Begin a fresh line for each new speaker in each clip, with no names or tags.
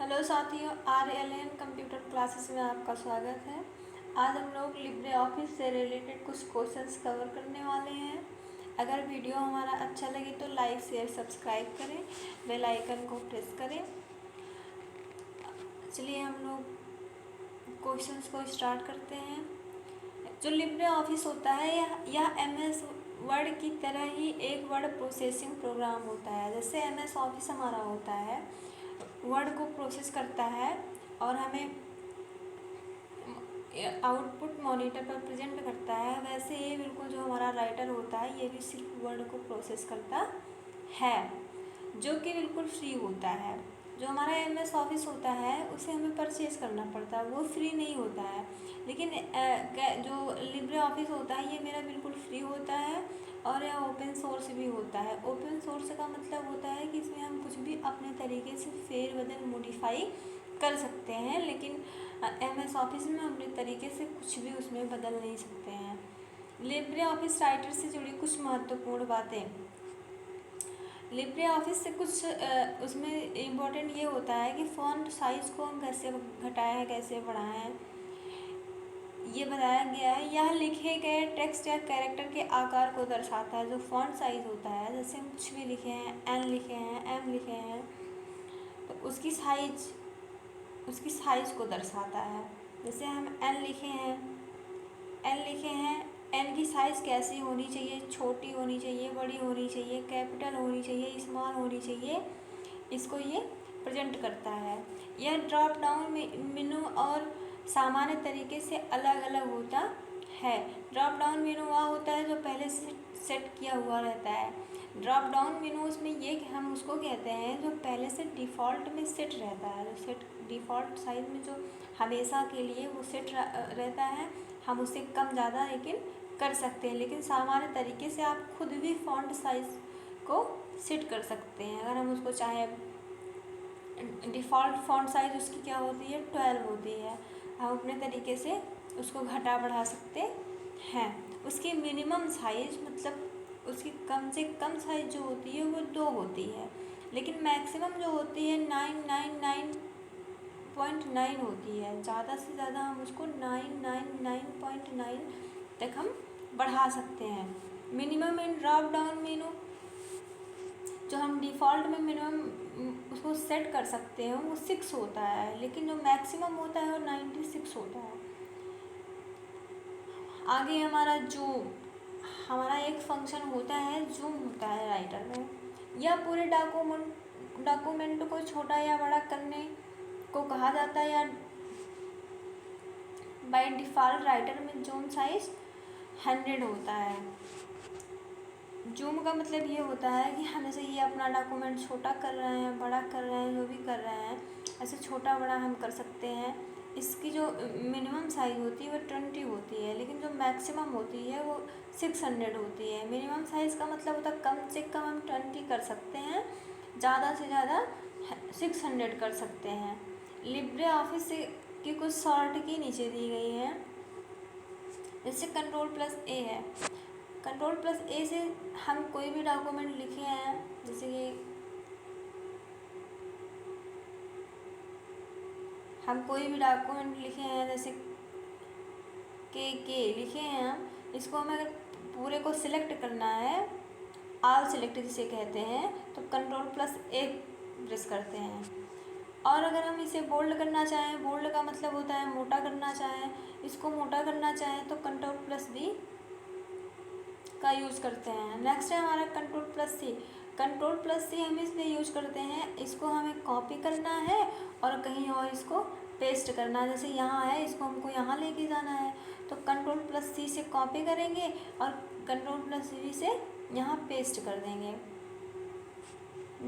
Hello साथियों, RLN computer classes में आपका स्वागत है। आज हम लोग लिब्रे ऑफिस से रिलेटेड कुछ क्वेश्चंस कवर करने वाले हैं। अगर वीडियो हमारा अच्छा लगे तो लाइक शेयर सब्सक्राइब करें, बेल आइकन को प्रेस करें। चलिए हम लोग क्वेश्चंस को स्टार्ट करते हैं। जो लिब्रे ऑफिस होता है यह MS वर्ड की तरह ही एक वर्ड प्रोसेसिंग प्रोग्राम होता है। जैसे MS ऑफिस हमारा होता है, वर्ड को प्रोसेस करता है और हमें आउटपुट मॉनिटर पर प्रेजेंट करता है, वैसे ही बिल्कुल जो हमारा राइटर होता है ये भी सिर्फ वर्ड को प्रोसेस करता है, जो कि बिल्कुल फ्री होता है। जो हमारा MS ऑफिस होता है उसे हमें परचेज करना पड़ता है, वो फ्री नहीं होता है। लेकिन जो लिब्रे ऑफिस होता है ये मेरा बिल्कुल फ्री होता है और यह ओपन सोर्स भी होता है। ओपन सोर्स का मतलब होता है कि इसमें हम कुछ भी अपने तरीके से फेरबदल मॉडिफाई कर सकते हैं, लेकिन MS ऑफिस में अपने तरीके से कुछ भी उसमें बदल नहीं सकते हैं। लिब्रे ऑफिस राइटर से जुड़ी कुछ महत्वपूर्ण बातें। लिब्रे ऑफिस से कुछ उसमें इम्पोर्टेंट ये होता है कि फ़ॉन्ट साइज़ को हम कैसे घटाएं हैं, कैसे बढ़ाएं हैं, ये बताया गया है। यह लिखे गए टेक्स्ट या कैरेक्टर के आकार को दर्शाता है। जो फ़ॉन्ट साइज़ होता है, जैसे हम कुछ भी लिखे हैं, N लिखे हैं, M लिखे हैं, तो उसकी साइज़ को दर्शाता है। जैसे हम N लिखे हैं, N की साइज़ कैसी होनी चाहिए, छोटी होनी चाहिए, बड़ी होनी चाहिए, कैपिटल होनी चाहिए, स्मॉल होनी चाहिए, इसको ये प्रेजेंट करता है। यह ड्रॉप डाउन मेनू और सामान्य तरीके से अलग अलग होता है। ड्रॉप डाउन मेनू वह होता है जो पहले से सेट किया हुआ रहता है। ड्रॉप डाउन मेनू उसमें ये कि हम उसको कहते हैं जो पहले से डिफ़ॉल्ट में सेट रहता है, जो सेट डिफ़ॉल्ट साइज में जो हमेशा के लिए वो सेट रहता है। हम उससे कम ज़्यादा लेकिन कर सकते हैं, लेकिन सामान्य तरीके से आप खुद भी फ़ॉन्ट साइज़ को सेट कर सकते हैं। अगर हम उसको चाहे, डिफ़ॉल्ट फ़ॉन्ट साइज़ उसकी क्या होती है, 12 होती है। हम अपने तरीके से उसको घटा बढ़ा सकते हैं। उसकी मिनिमम साइज़ मतलब उसकी कम से कम साइज़ जो होती है वो 2 होती है, लेकिन मैक्सिमम जो होती है 999.9 होती है। ज़्यादा से ज़्यादा हम उसको 999.9 तक हम बढ़ा सकते हैं। Minimum in drop down menu, जो हम डिफ़ॉल्ट में मिनिमम उसको सेट कर सकते हैं वो 6 होता है, लेकिन जो मैक्सिमम होता है वो 96 होता है। आगे हमारा एक फंक्शन होता है, जूम होता है राइटर में। यह पूरे डॉक्यूमेंट को छोटा या बड़ा करने को कहा जाता है। या बाय डिफ़ॉल्ट राइटर में जूम साइज 100 होता है। जूम का मतलब ये होता है कि हम जैसे ये अपना डॉक्यूमेंट छोटा कर रहे हैं, बड़ा कर रहे हैं, जो भी कर रहे हैं, ऐसे छोटा बड़ा हम कर सकते हैं। इसकी जो मिनिमम साइज़ होती है वो 20 होती है, लेकिन जो मैक्सिमम होती है वो 600 होती है। मिनिमम साइज़ का मतलब होता है कम से कम हम 20 कर सकते हैं, ज़्यादा से ज़्यादा 600 कर सकते हैं। लिब्रे ऑफिस की कुछ शॉर्ट की नीचे दी गई है। जैसे Ctrl+A है। Ctrl+A से हम कोई भी डॉक्यूमेंट लिखे हैं, जैसे कि हम कोई भी डॉक्यूमेंट लिखे हैं, जैसे के लिखे हैं हम, इसको हमें अगर पूरे को सिलेक्ट करना है, ऑल सिलेक्ट जिसे कहते हैं, तो Ctrl+A प्रेस करते हैं। और अगर हम इसे बोल्ड करना चाहें, बोल्ड का मतलब होता है मोटा करना चाहें, इसको मोटा करना चाहें तो Ctrl+V का यूज़ करते हैं। नेक्स्ट है हमारा Ctrl+C। Ctrl+C हम इसलिए यूज़ करते हैं, इसको हमें कॉपी करना है और कहीं और इसको पेस्ट करना है। जैसे यहाँ है, इसको हमको यहाँ लेके जाना है, तो Ctrl+C से कॉपी करेंगे और Ctrl+V से यहाँ पेस्ट कर देंगे।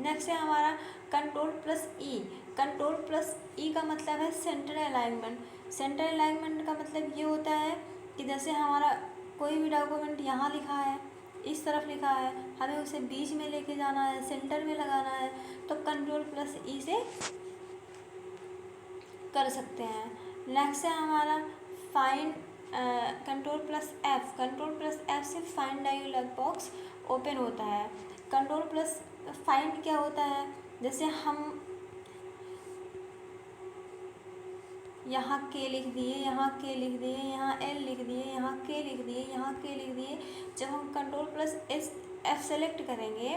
नेक्स्ट है हमारा Ctrl+E। Ctrl+E का मतलब है सेंटर अलाइनमेंट। सेंटर अलाइनमेंट का मतलब ये होता है कि जैसे हमारा कोई भी डॉक्यूमेंट यहाँ लिखा है, इस तरफ लिखा है, हमें उसे बीच में लेके जाना है, सेंटर में लगाना है, तो Ctrl+E से कर सकते हैं। नेक्स्ट है हमारा फाइंड Ctrl+F। Ctrl+F से फाइंड डायलॉग बॉक्स ओपन होता है। फाइंड क्या होता है, जैसे हम यहाँ के लिख दिए, यहाँ के लिख दिए, यहाँ एल लिख दिए, यहाँ के लिख दिए, यहाँ के लिख दिए। जब हम control plus S F select करेंगे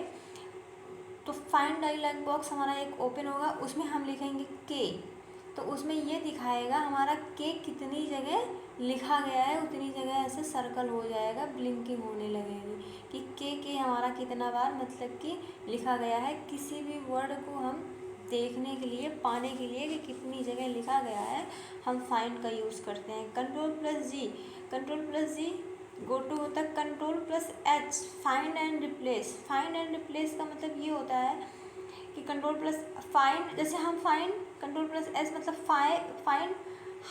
तो फाइंड डायलॉग बॉक्स हमारा एक ओपन होगा, उसमें हम लिखेंगे के। तो उसमें ये दिखाएगा हमारा के कितनी जगह लिखा गया है, उतनी जगह ऐसे सर्कल हो जाएगा, ब्लिंकिंग होने लगेगी कि के हमारा कितना बार मतलब कि लिखा गया है। किसी भी वर्ड को हम देखने के लिए, पाने के लिए कि कितनी जगह लिखा गया है, हम फाइंड का यूज़ करते हैं। Control plus G, control plus G go to होता है control plus H, find and replace. Find and replace का मतलब ये होता है कि कंट्रोल प्लस फाइंड, जैसे हम फाइंड, कंट्रोल प्लस एच मतलब फाइंड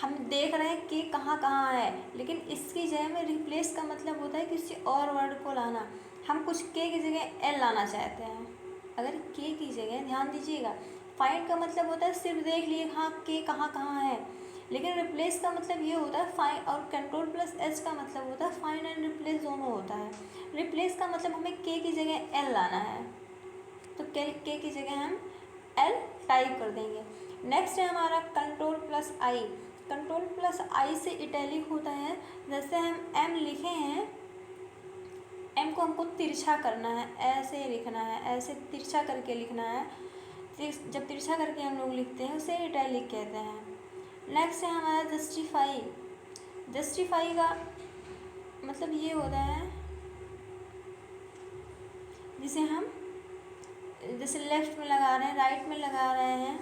हम देख रहे हैं कि कहाँ कहाँ है, लेकिन इसकी जगह में रिप्लेस का मतलब होता है किसी और वर्ड को लाना। हम कुछ के की जगह एल लाना चाहते हैं, अगर के की जगह, ध्यान दीजिएगा, फाइंड का मतलब होता है सिर्फ देख लिए हाँ के कहाँ कहाँ है, लेकिन रिप्लेस का मतलब ये होता है फाइंड, और कंट्रोल प्लस एच का मतलब होता है फाइंड एंड रिप्लेस दोनों होता है। रिप्लेस का मतलब हमें के की जगह एल लाना है, तो के की जगह हम एल टाइप कर देंगे। नेक्स्ट है हमारा कंट्रोल प्लस आई। कंट्रोल प्लस आई से इटैलिक होता है, जैसे हम एम लिखे हैं, एम को हमको तिरछा करना है, ऐसे लिखना है, ऐसे तिरछा करके लिखना है। जब तिरछा करके हम लोग लिखते हैं उसे इटैलिक कहते हैं। नेक्स्ट है हमारा जस्टिफाई। जस्टिफाई का मतलब ये होता है जिसे हम जैसे लेफ्ट में लगा रहे हैं, राइट में लगा रहे हैं।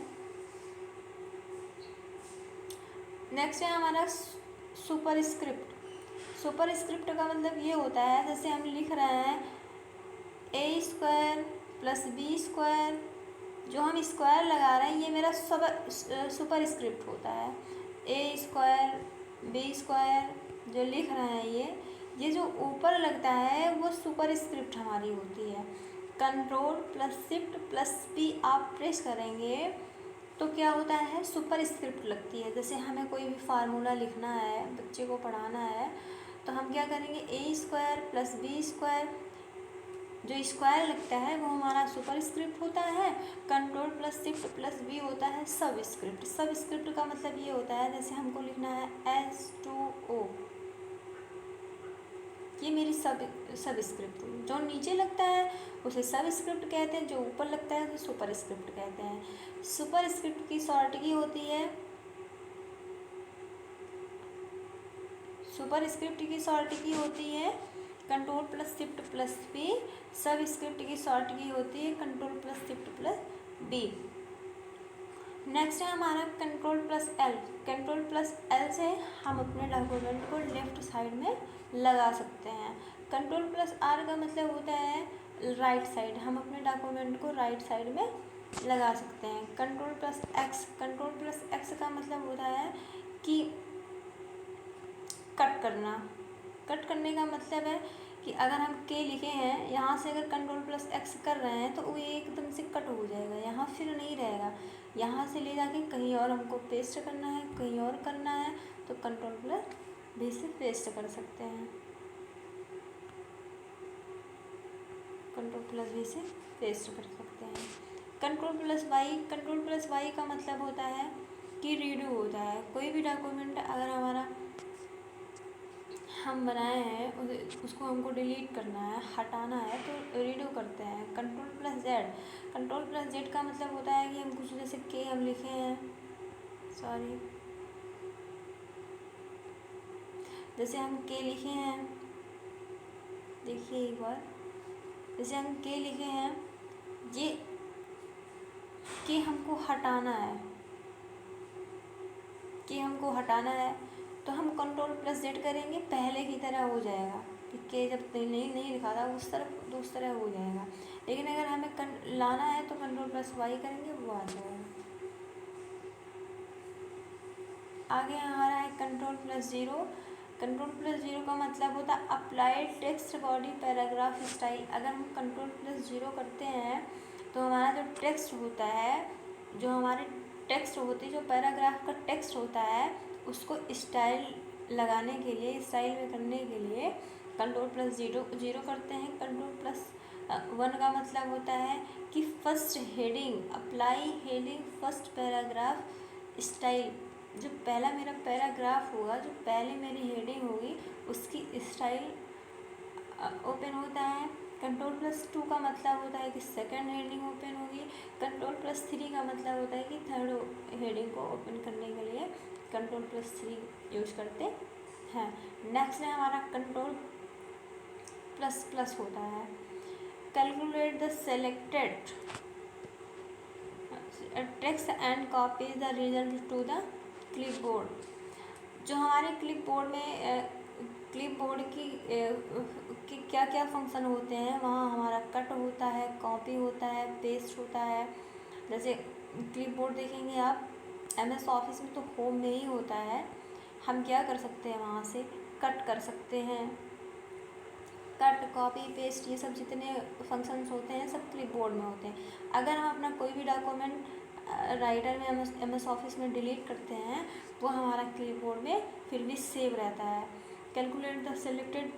नेक्स्ट है हमारा सुपर स्क्रिप्ट। सुपर स्क्रिप्ट का मतलब ये होता है जैसे हम लिख रहे हैं ए स्क्वायर प्लस बी स्क्वायर, जो हम स्क्वायर लगा रहे हैं ये मेरा सुपर स्क्रिप्ट होता है। ए स्क्वायर बी स्क्वायर जो लिख रहे हैं ये जो ऊपर लगता है वो सुपर स्क्रिप्ट हमारी होती है। Control plus shift plus P आप प्रेस करेंगे तो क्या होता है, सुपर स्क्रिप्ट लगती है। जैसे हमें कोई भी फार्मूला लिखना है, बच्चे को पढ़ाना है, तो हम क्या करेंगे, A square plus B square, जो स्क्वायर लगता है वो हमारा सुपर स्क्रिप्ट होता है। Control plus shift plus B होता है सब स्क्रिप्ट। सब स्क्रिप्ट का मतलब ये होता है जैसे हमको लिखना है H2O, ये मेरी सब स्क्रिप्ट। जो नीचे लगता है उसे सब स्क्रिप्ट कहते हैं, जो ऊपर लगता है उसे सुपर स्क्रिप्ट कहते हैं। सुपर स्क्रिप्ट की शॉर्ट की होती है, सुपर स्क्रिप्ट की शॉर्ट की होती है control plus shift plus B. Subscript की शॉर्ट की होती है control plus shift plus B. Next है हमारा control plus L. Control plus L से हम अपने डॉक्यूमेंट को लेफ्ट साइड में लगा सकते हैं। कंट्रोल प्लस आर का मतलब होता है राइट साइड, हम अपने डॉक्यूमेंट को राइट साइड में लगा सकते हैं। Control plus x. Control plus x का मतलब होता है कि कट करना। कट करने का मतलब है कि अगर हम के लिखे हैं, यहाँ से अगर कंट्रोल प्लस एक्स कर रहे हैं तो वो एकदम से कट हो जाएगा, यहाँ फिर नहीं रहेगा। यहाँ से ले जाके कहीं और हमको पेस्ट करना है, कहीं और करना है, तो कंट्रोल प्लस भी से पेस्ट कर सकते हैं। कंट्रोल प्लस भी से पेस्ट कर सकते हैं। Control plus Y. Control plus Y का मतलब होता है कि रीडू होता है। कोई भी डॉक्यूमेंट अगर हमारा हम बनाए हैं उसको हमको डिलीट करना है, हटाना है, तो रीडू करते हैं। Control plus Z. Control plus Z का मतलब होता है कि हम कुछ जैसे के हम लिखे हैं, सॉरी, जैसे हम के लिखे हैं, देखिए एक बार, जैसे हम के लिखे हैं, ये के हमको हटाना है, के हमको हटाना है, तो हम कंट्रोल प्लस जेड करेंगे, पहले की तरह हो जाएगा कि के जब नहीं लिखा था उस तरफ उस तरह हो जाएगा। लेकिन अगर हमें लाना है तो कंट्रोल प्लस वाई करेंगे, वो आ जाएगा। आगे हमारा है control plus zero. Control plus zero का मतलब होता है applied text body paragraph style. अगर हम कंट्रोल प्लस ज़ीरो करते हैं तो हमारा जो टेक्स्ट होता है, जो हमारे टेक्स्ट होती है, जो पैराग्राफ का टेक्स्ट होता है, उसको स्टाइल लगाने के लिए, स्टाइल में करने के लिए कंट्रोल प्लस ज़ीरो करते हैं। कंट्रोल प्लस वन का मतलब होता है कि first heading, apply heading first paragraph style जो पहला मेरा पैराग्राफ होगा, जो पहले मेरी हेडिंग होगी, उसकी स्टाइल ओपन होता है। Ctrl+2 का मतलब होता है कि सेकंड हेडिंग ओपन होगी। Ctrl+3 का मतलब होता है कि थर्ड हेडिंग को ओपन करने के लिए Ctrl+3 यूज करते हैं। नेक्स्ट है हमारा Ctrl++ होता है। Calculate the selected text and copy the result to the clipboard. जो हमारे क्लिपबोर्ड की क्या क्या फंक्शन होते हैं, वहाँ हमारा कट होता है, कॉपी होता है, पेस्ट होता है। जैसे क्लिपबोर्ड देखेंगे आप MS ऑफिस में तो होम में ही होता है। हम क्या कर सकते हैं, वहाँ से कट कर सकते हैं। कट, कॉपी, पेस्ट, ये सब जितने फंक्शंस होते हैं सब क्लिपबोर्ड में होते हैं। अगर हम अपना कोई भी डॉक्यूमेंट राइटर में MS ऑफिस में डिलीट करते हैं, वो हमारा क्लिपबोर्ड में फिर भी सेव रहता है। Calculate the selected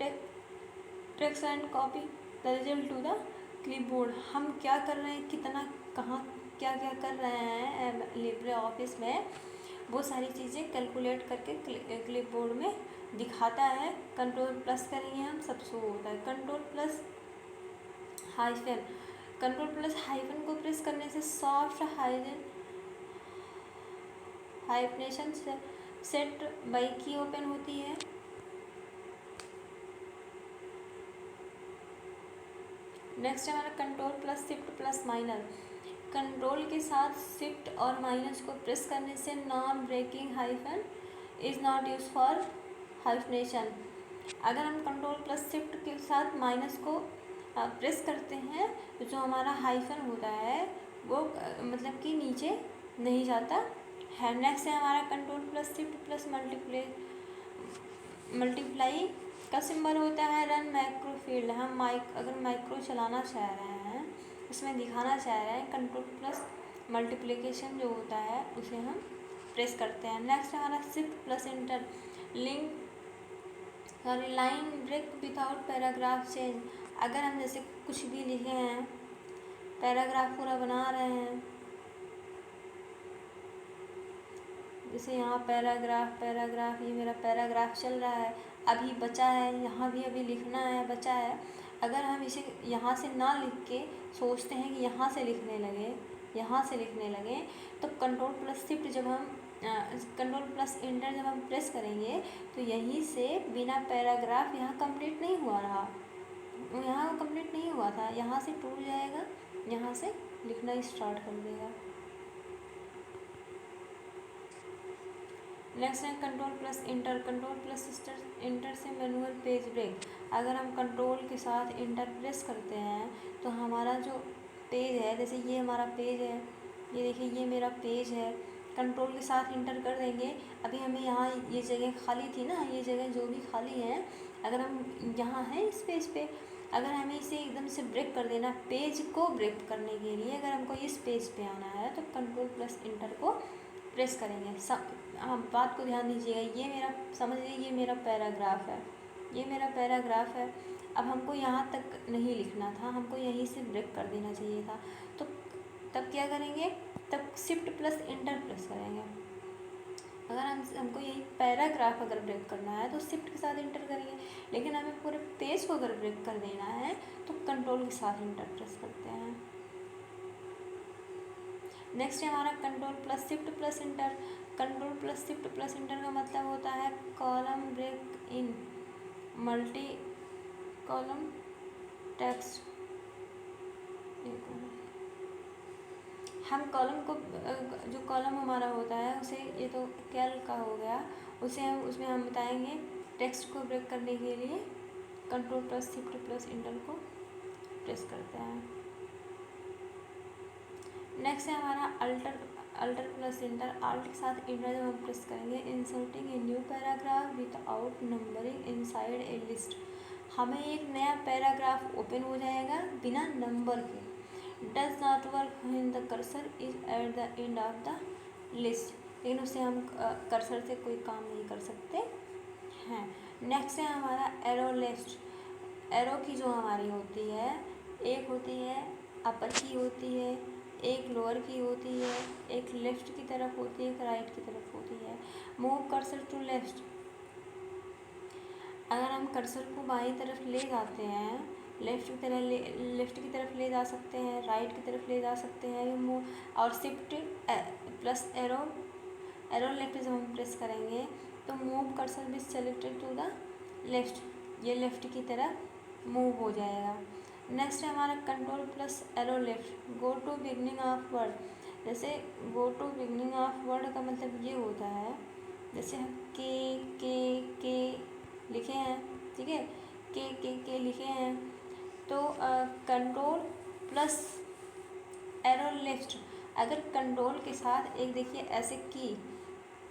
text and copy the result to the clipboard. हम क्या कर रहे हैं, कितना, कहाँ, क्या क्या कर रहे हैं लिब्रे ऑफिस में, वो सारी चीज़ें कैलकुलेट करके क्लिपबोर्ड में दिखाता है। Ctrl+ करेंगे हम, सब शो होता है। Ctrl+- को प्रेस करने से सॉफ्ट हाइफनेशन सेट बाई की ओपन होती है। नेक्स्ट है हमारा Ctrl+Shift+- कंट्रोल के साथ शिफ्ट और माइनस को प्रेस करने से non breaking hyphen is not use for hyphenation. अगर हम Ctrl+Shift के साथ माइनस को प्रेस करते हैं तो जो हमारा हाइफन होता है वो मतलब कि नीचे नहीं जाता है। नेक्स्ट है हमारा Ctrl+Shift+ मल्टीप्लाई का सिंबल होता है रन माइक्रो फील्ड। हम अगर माइक्रो चलाना चाह रहे हैं, उसमें दिखाना चाह रहे हैं, Ctrl+ मल्टीप्लिकेशन जो होता है उसे हम प्रेस करते हैं। नेक्स्ट हमारा Shift+Enter line break without paragraph change. अगर हम जैसे कुछ भी लिखे हैं, पैराग्राफ पूरा बना रहे हैं, जैसे यहाँ पैराग्राफ, ये मेरा पैराग्राफ चल रहा है, अभी बचा है, यहाँ भी अभी लिखना है, बचा है। अगर हम इसे यहाँ से ना लिख के सोचते हैं कि यहाँ से लिखने लगे, तो Ctrl+Shift जब हम Ctrl+Enter जब हम प्रेस करेंगे तो यहीं से बिना पैराग्राफ यहाँ कंप्लीट नहीं हुआ रहा, यहाँ कंप्लीट नहीं हुआ था, यहाँ से टूट जाएगा, यहाँ से लिखना स्टार्ट कर देगा। नेक्स्ट है Ctrl+Enter से मैनुअल पेज ब्रेक। अगर हम कंट्रोल के साथ इंटर प्रेस करते हैं तो हमारा जो पेज है, जैसे ये हमारा पेज है, ये देखिए ये मेरा पेज है, कंट्रोल के साथ इंटर कर देंगे। अभी हमें यहाँ ये जगह खाली थी ना, ये जगह जो भी खाली है, अगर हम यहाँ हैं इस पेज पे, अगर हमें इसे एकदम से ब्रेक कर देना, पेज को ब्रेक करने के लिए अगर हमको इस पेज पे आना है तो Ctrl+Enter को प्रेस करेंगे। हाँ, बात को ध्यान दीजिएगा, ये मेरा समझ लीजिए ये मेरा पैराग्राफ है, अब हमको यहाँ तक नहीं लिखना था, हमको यहीं से ब्रेक कर देना चाहिए था। तो तब क्या करेंगे, तब Shift+Enter प्रेस करेंगे। अगर हमको यही पैराग्राफ अगर ब्रेक करना है तो शिफ्ट के साथ इंटर करेंगे, लेकिन हमें पूरे पेज को अगर ब्रेक कर देना है तो कंट्रोल के साथ इंटर प्रेस करते हैं। नेक्स्ट है हमारा Ctrl+Shift+Enter। Ctrl+Shift+Enter का मतलब होता है column break in multi column text. हम कॉलम को, जो कॉलम हमारा होता है उसे, ये तो कैल का हो गया, उसे उसमें हम बताएंगे टेक्स्ट को ब्रेक करने के लिए Ctrl+Shift+Enter को प्रेस करते हैं। नेक्स्ट है हमारा Alt+Enter। Alt के साथ इंटर जब हम प्रेस करेंगे, inserting a new paragraph without numbering inside a list. हमें एक नया पैराग्राफ ओपन हो जाएगा बिना नंबर के। Does not work when the cursor is at the end of the list. लेकिन उससे हम कर्सर से कोई काम नहीं कर सकते हैं। नेक्स्ट है हमारा एरो लिस्ट। एरो की जो हमारी होती है, एक होती है अपर की होती है, एक लोअर की होती है, एक लेफ़्ट की तरफ होती है, एक राइट की तरफ होती है। मूव कर्सर टू लेफ़्ट, अगर हम कर्सर को बाईं तरफ ले जाते हैं, लेफ़्ट की तरफ ले जा सकते हैं, राइट की तरफ ले जा सकते हैं। मूव और शिफ्ट प्लस एरो लेफ्ट जब हम प्रेस करेंगे तो move cursor with selected to the left, ये लेफ़्ट की तरफ मूव हो जाएगा। नेक्स्ट है हमारा control plus arrow left, go to beginning of word. जैसे go to beginning of word का मतलब ये होता है, जैसे हम के लिखे हैं, ठीक है, के लिखे हैं, तो कंट्रोल प्लस एरो लेफ्ट, अगर कंट्रोल के साथ एक देखिए ऐसे की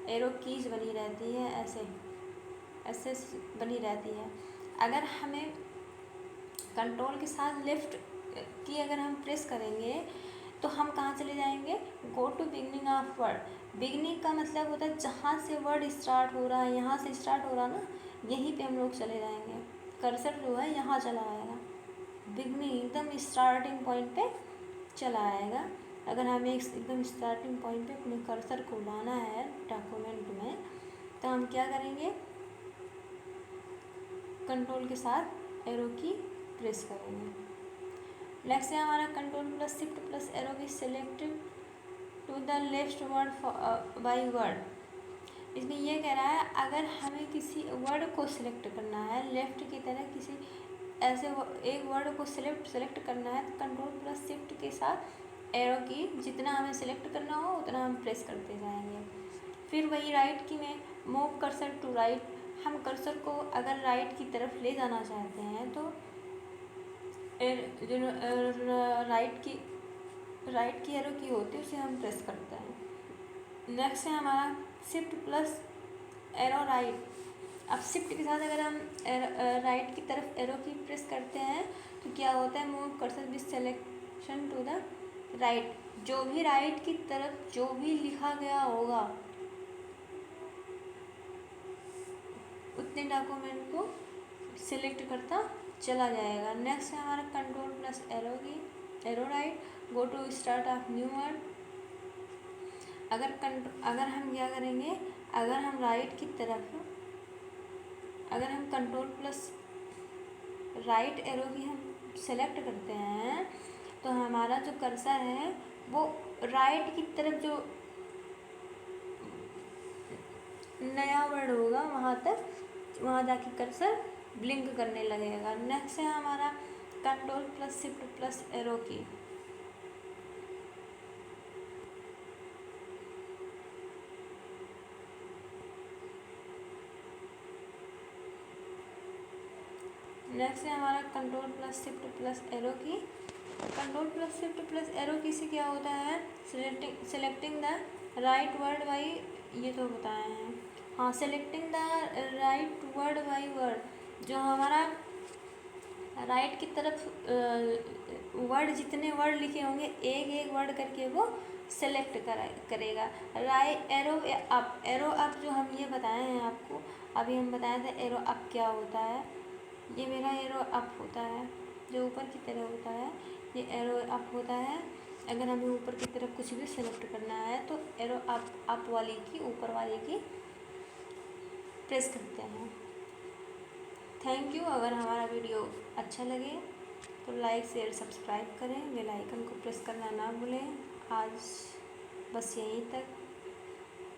एरो कीज बनी रहती है, ऐसे बनी रहती है। अगर हमें कंट्रोल के साथ लेफ्ट की अगर हम प्रेस करेंगे तो हम कहाँ चले जाएंगे, go to beginning of word. Beginning का मतलब होता है जहाँ से वर्ड स्टार्ट हो रहा है, यहाँ से स्टार्ट हो रहा ना, यहीं पे हम लोग चले जाएंगे। कर्सर जो है यहाँ चला आएगा, बिगनिंग एकदम स्टार्टिंग पॉइंट पे चला आएगा। अगर हमें एकदम स्टार्टिंग पॉइंट पे अपने कर्सर को लाना है डॉक्यूमेंट में, तो हम क्या करेंगे, कंट्रोल के साथ एरो की प्रेस करेंगे। नेक्स्ट है हमारा control plus shift plus arrow key selected to the left word by word. इसमें ये कह रहा है अगर हमें किसी वर्ड को सिलेक्ट करना है लेफ्ट की तरह, किसी ऐसे एक वर्ड को सेलेक्ट करना है, तो कंट्रोल प्लस शिफ्ट के साथ एरो की जितना हमें सिलेक्ट करना हो उतना हम प्रेस करते जाएंगे। फिर वही राइट की में मूव कर्सर टू राइट, हम कर्सर को अगर राइट की तरफ ले जाना चाहते हैं तो जो राइट की एरो की होती है उसे हम प्रेस करते हैं। नेक्स्ट है हमारा शिफ्ट प्लस एरो राइट। अब शिफ्ट के साथ अगर हम राइट की तरफ एरो की प्रेस करते हैं तो क्या होता है, move cursor with selection to the right, जो भी राइट की तरफ जो भी लिखा गया होगा उतने डॉक्यूमेंट को सिलेक्ट करता चला जाएगा। नेक्स्ट है हमारा control plus arrow right, go to start of new word. अगर हम क्या करेंगे, अगर हम राइट की तरफ अगर हम कंट्रोल प्लस राइट एरो की हम सेलेक्ट करते हैं तो हमारा जो कर्सर है वो राइट की तरफ जो नया वर्ड होगा वहाँ जाके कर्सर ब्लिंक करने लगेगा। नेक्स्ट है हमारा control plus shift plus arrow key. Next है हमारा control plus shift plus arrow key. Control plus shift plus arrow key से क्या होता है, selecting the right word by, ये तो बताए हैं, हाँ, selecting the right word by word, जो हमारा राइट की तरफ वर्ड जितने वर्ड लिखे होंगे एक एक वर्ड करके वो सेलेक्ट करेगा। राइट एरो अप जो हम ये बताए हैं आपको, अभी हम बताए थे एरो अप क्या होता है, ये मेरा एरो अप होता है जो ऊपर की तरफ होता है, ये एरो अप होता है। अगर हमें ऊपर की तरफ कुछ भी सेलेक्ट करना है तो एरो अप वाली की, ऊपर वाली की प्रेस करते हैं। Thank you. अगर हमारा वीडियो अच्छा लगे तो लाइक शेयर सब्सक्राइब करें, बेल आइकन को प्रेस करना ना भूलें। आज बस यहीं तक।